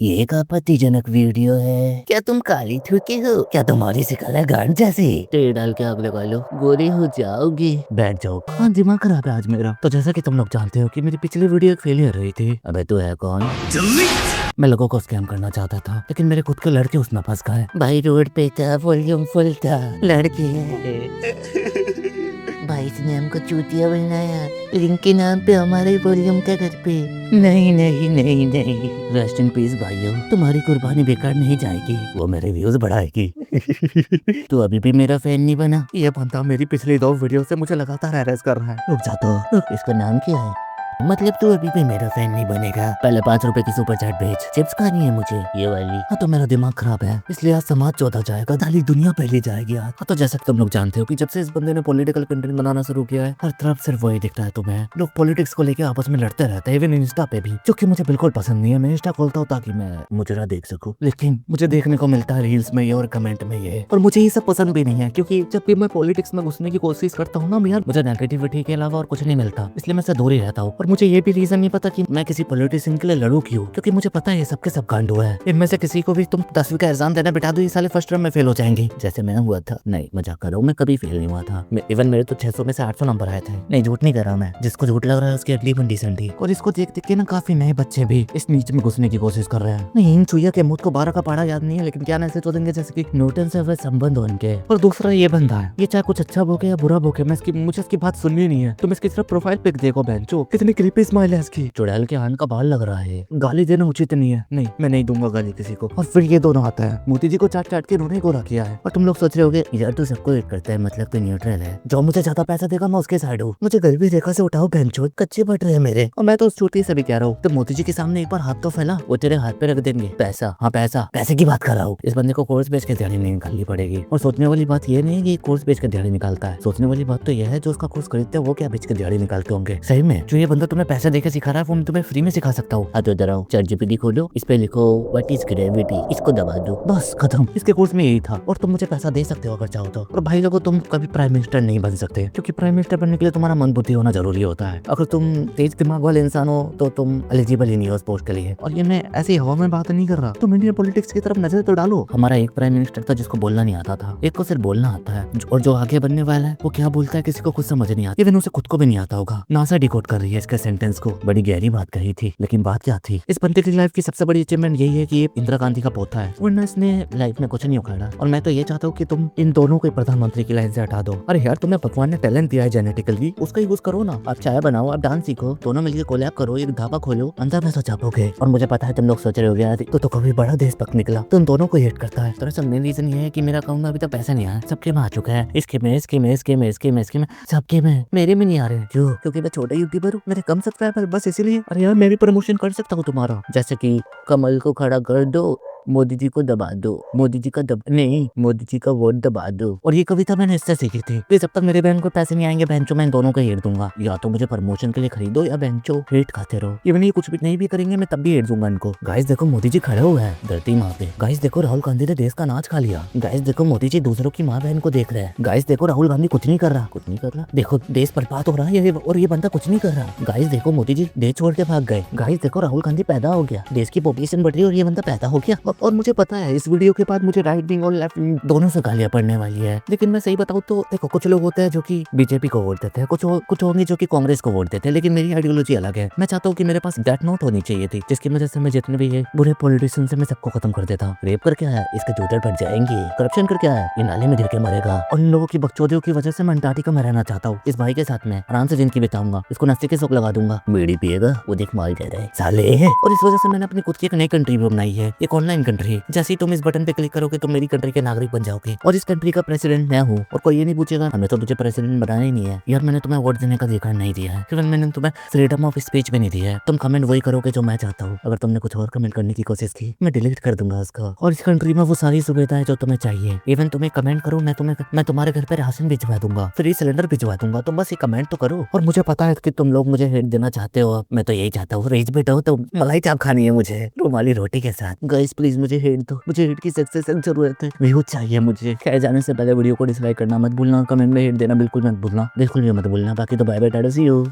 ये एक आपत्तिजनक वीडियो है। क्या तुम काली थूके हो? क्या तुम्हारी सी कलर गांड जैसी? तेल डाल के आग लगा लो, गोरी हो जाओगी। बैठ जाओ। हाँ, दिमाग खराब है आज मेरा। तो जैसा कि तुम लोग जानते हो कि मेरी पिछली वीडियो एक फेलियर रही थी। अबे तू है कौन? मैं लोगों को स्कैम करना चाहता था, लेकिन मेरे खुद के लड़के उसमें फंस गए। भाई रोड पे था, वॉल्यूम फुल था, लड़के भाई इसने हमको चूतिया बनाया। लिंक के नाम पे हमारे वॉल्यूम का घर पे। नहीं नहीं नहीं नहीं, रेस्ट इन पीस भाइयों, तुम्हारी कुर्बानी बेकार नहीं जाएगी, वो मेरे व्यूज बढ़ाएगी। तू अभी भी मेरा फैन नहीं बना? ये बंदा मेरी पिछली 2 वीडियो से मुझे लगातार हैरेस कर रहा है। रुक जा तो, इसका नाम क्या है? मतलब तू अभी भी मेरा फैन नहीं बनेगा? पहले 5 रुपए की सुपर चैट भेज। चिप्स खानी है मुझे, ये वाली। हाँ तो मेरा दिमाग खराब है, इसलिए आज समाज चौथा जाएगा, दाली दुनिया पहली जाएगी आज। हाँ तो जैसा कि तुम लोग जानते हो कि जब से इस बंदे ने पॉलिटिकल कंटेंट बनाना शुरू किया है, हर तरफ सिर्फ वही दिखता है तुम्हें। लोग पॉलिटिक्स को लेकर आपस में लड़ते रहते हैं, इवन इंस्टा पे भी, जो कि मुझे बिल्कुल पसंद नहीं है। मैं इंस्टा खोलता हूँ ताकि मैं मुजरा देख सकूं, लेकिन मुझे देखने को मिलता है रील्स में ये और कमेंट में ये, और मुझे ये सब पसंद भी नहीं है, क्योंकि जब भी मैं पॉलिटिक्स में घुसने की कोशिश करता हूँ ना यार, मुझे नेगेटिविटी के अलावा और कुछ नहीं मिलता, इसलिए मैं इससे दूर ही रहता हूँ। और मुझे ये भी रीजन नहीं पता कि मैं किसी पॉलिटिशियन के लिए लड़ू क्यों, क्योंकि मुझे पता है ये सबके सब गांडू है। इनमें से किसी को भी तुम 10वीं का एग्जाम देना बिठा दो, ये साले फर्स्ट टर्म में फेल हो जाएंगे, जैसे मैं हुआ था। नहीं मजाक कर रहा हूँ, मैं कभी फेल नहीं हुआ था। इवन मेरे तो 600 में से 800 नंबर आए थे। नहीं झूठ नहीं कर रहा मैं, जिसको झूठ लग रहा है उसकी अगली पण डिसेंट थी। और इसको देख देख के ना काफी नए बच्चे भी इस नीच में घुसने की कोशिश कर रहे हैं। नहीं इन चुईया के मुझ को 12 का पढ़ा याद नहीं है, लेकिन क्या ऐसे चोदेंगे जैसे कि न्यूटन से संबंध हो इनके। और दूसरा ये बंदा है, ये चाहे कुछ अच्छा भोगे या बुरा भोगे, मुझे इसकी बात सुननी नहीं है। तुम इसकी सिर्फ प्रोफाइल पिक देखो बेंचो, कितनी क्रीपी स्माइल है इसकी। चुड़ैल के हान का बाल लग रहा है। गाली देना उचित नहीं है। नहीं मैं नहीं दूंगा गाली किसी को। और फिर ये दोनों आता है, मोदी जी को चाट चाट के इन्होंने गोरा किया है। और तुम लोग सोच रहे होगे यार तू सबको हिट करता है, मतलब तो न्यूट्रल है, जो मुझे ज्यादा पैसा देगा मैं उसके साइड हूँ। मुझे गरीबी रेखा से उठाओ बेंचो, कच्चे बट रहे मेरे। और मैं तो उस छोटी से भी कह रहा हूँ, तो मोदी जी के सामने एक बार हाथ तो फैला, वो तेरे हाथ पे रख देंगे पैसा। हाँ पैसा, पैसे की बात कर रहा हूँ। इस बंदे को कोर्स बेच के दिहाड़ी नहीं निकालनी पड़ेगी। और सोचने वाली बात ये नहीं है कि कोर्स बेच के दिहाड़ी निकालता है, सोचने वाली बात तो यह है जो उसका कोर्स खरीदते हैं वो क्या बेच के दिहाड़ी निकालते होंगे। सही में जो ये बंदा तुम्हें पैसे देकर सिखा रहा है वो मैं तुम्हें फ्री में सिखा सकता हूँ। तो इधर आओ, ChatGPT खोलो, इस पे लिखो व्हाट इज ग्रेविटी, इसको दबा दो, बस खत्म। इसके कोर्स में यही था। और तुम मुझे पैसा दे सकते हो अगर चाहो तो। और भाई लोगों तुम कभी प्राइम मिनिस्टर नहीं बन सकते, क्योंकि प्राइम मिनिस्टर बनने के लिए तुम्हारा मन बुद्धि होना जरूरी होता है। अगर तुम तेज दिमाग वाले इंसान हो तो तुम एलिजिबल ही नहीं हो उस पोस्ट के लिए। और ये मैं ऐसी हवा में बात नहीं कर रहा, तुम इंडियन पॉलिटिक्स की तरफ नजर तो डालो। हमारा एक प्राइम मिनिस्टर था जिसको बोलना नहीं आता था, एक को सिर्फ बोलना आता है, और जो आगे बनने वाला है वो क्या बोलता है किसी को कुछ समझ नहीं आता, इवन उसे खुद को भी नहीं आता होगा। नासा डिकोड कर रही है इसके सेंटेंस को। बड़ी गहरी बात कही थी, लेकिन बात क्या थी? इस बंदे की लाइफ की सबसे बड़ी अचीवमेंट यही है कि ये इंदिरा गांधी का पोता है, वरना इसने लाइफ में कुछ नहीं उखाड़ा। और मैं तो ये चाहता हूँ कि तुम इन दोनों को प्रधानमंत्री की लाइन से हटा दो। अरे यार तुम्हें भगवान ने टैलेंट दिया है जेनेटिकली, उसका यूज करो ना। आप चाय बनाओ, आप डांस सीखो, दोनों मिलकर कोलैब करो, एक ढाबा खोलो, अंदर में तो छापोगे। और मुझे पता है तुम लोग सोच रहे हो यार तो कभी बड़ा देशभक्त निकला, तुम दोनों को हेट करता है। दरअसल मेन रीजन ये है कि मेरा अकाउंट में अभी तक पैसा नहीं आया, सबके में आ चुका है। इसके में सबके में, मेरे में नहीं आ रहे। क्यों? क्योंकि मैं छोटा यूट्यूबर हूँ, मेरे कम सब्सक्राइबर, बस इसीलिए। अरे यार मैं भी प्रमोशन कर सकता हूँ तुम्हारा, जैसे कि कमल को खड़ा कर दो, मोदी जी को दबा दो, मोदी जी का वोट दबा दो। और ये कविता मैंने इससे सीखी थी। तो जब तक मेरे बहन को पैसे नहीं आएंगे बेंचो मैं इन दोनों को हेट दूंगा। या तो मुझे प्रमोशन के लिए खरीदो या बेंचो हेट खाते रहो। इवन ये कुछ भी नहीं भी करेंगे मैं तब भी हेट दूंगा इनको। गाइस देखो मोदी जी खड़े हुए हैं धरती माँ पे। गाइस देखो राहुल गांधी ने देश का नाच खा लिया। गाइस देखो मोदी जी दूसरों की माँ बहन को देख रहे हैं। गाइस देखो राहुल गांधी कुछ नहीं कर रहा, देखो देश बर्बाद हो रहा है और ये बंदा कुछ नहीं कर रहा। गाइस देखो मोदी जी देश छोड़ के भाग गए। गाइस देखो राहुल गांधी पैदा हो गया, देश की पॉपुलेशन बढ़ रही है और ये बंदा पैदा हो गया। और मुझे पता है इस वीडियो के बाद मुझे राइट विंग और लेफ्ट विंग दोनों से गालियां पड़ने वाली है, लेकिन मैं सही बताऊं तो देखो कुछ लोग होते हैं जो कि बीजेपी को वोट देते हैं, कुछ होंगे जो कि कांग्रेस को वोट देते हैं, लेकिन मेरी आइडियोलॉजी अलग है। मैं चाहता हूँ कि मेरे पास डेथ नोट होनी चाहिए थी, जिसकी वजह से मैं जितने भी ये बुरे पॉलिटिशियन से मैं सबको खत्म कर देता। रेप कर क्या है, इसके जूते फट जाएंगे। करप्शन कर क्या है, ये नाले में गिर के मरेगा। और इन लोगों की बकचोदियों की वजह से मैं अंटार्कटिका में रहना चाहता हूँ, इस भाई के साथ में आराम से जिंदगी बिताऊंगा, इसको नस्ती के शौक लगा दूंगा, बीड़ी पिएगा वो देख माल दे रहे साले। और इस वजह से मैंने अपनी खुद की एक नई कंट्री भी बनाई है, एक ऑनलाइन कंट्री। जैसे ही तुम इस बटन पे क्लिक करोगे तो मेरी कंट्री के नागरिक बन जाओगे और इस कंट्री का प्रेसिडेंट मैं हूँ। और कोई ये नहीं पूछेगा हमें तो तुझे प्रेसिडेंट बनाना ही नहीं है। यार मैंने तुम्हें वोट देने का अधिकार नहीं दिया है, फिर मैंने तुम्हें फ्रीडम ऑफ स्पीच भी नहीं दिया है। तुम कमेंट वही करोगे जो मैं चाहता हूँ। अगर तुमने कुछ और कमेंट करने की कोशिश की मैं डिलीट कर दूंगा उसको। और इस कंट्री में वो सारी सुविधाएं जो तुम्हें चाहिए, इवन तुम्हें कमेंट करो मैं तुम्हारे घर पे राशन भिजवा दूंगा, फ्री सिलेंडर भिजवा दूंगा, तुम बस ये कमेंट तो करो। और मुझे पता है कि तुम लोग मुझे हेट देना चाहते हो, मैं तो यही चाहता हूँ रिच बेटा हो तो मलाई चाप खानी है मुझे रुमाली रोटी के साथ। गाइस प्लीज मुझे हेट दो, मुझे हेट की सक्सेस जरूरत है, व्यूज चाहिए मुझे। खैर जाने से पहले वीडियो को डिसलाइक करना मत भूलना, कमेंट में हेट देना बिल्कुल मत भूलना, बिल्कुल भी मत भूलना। बाकी तो bye bye tata see you.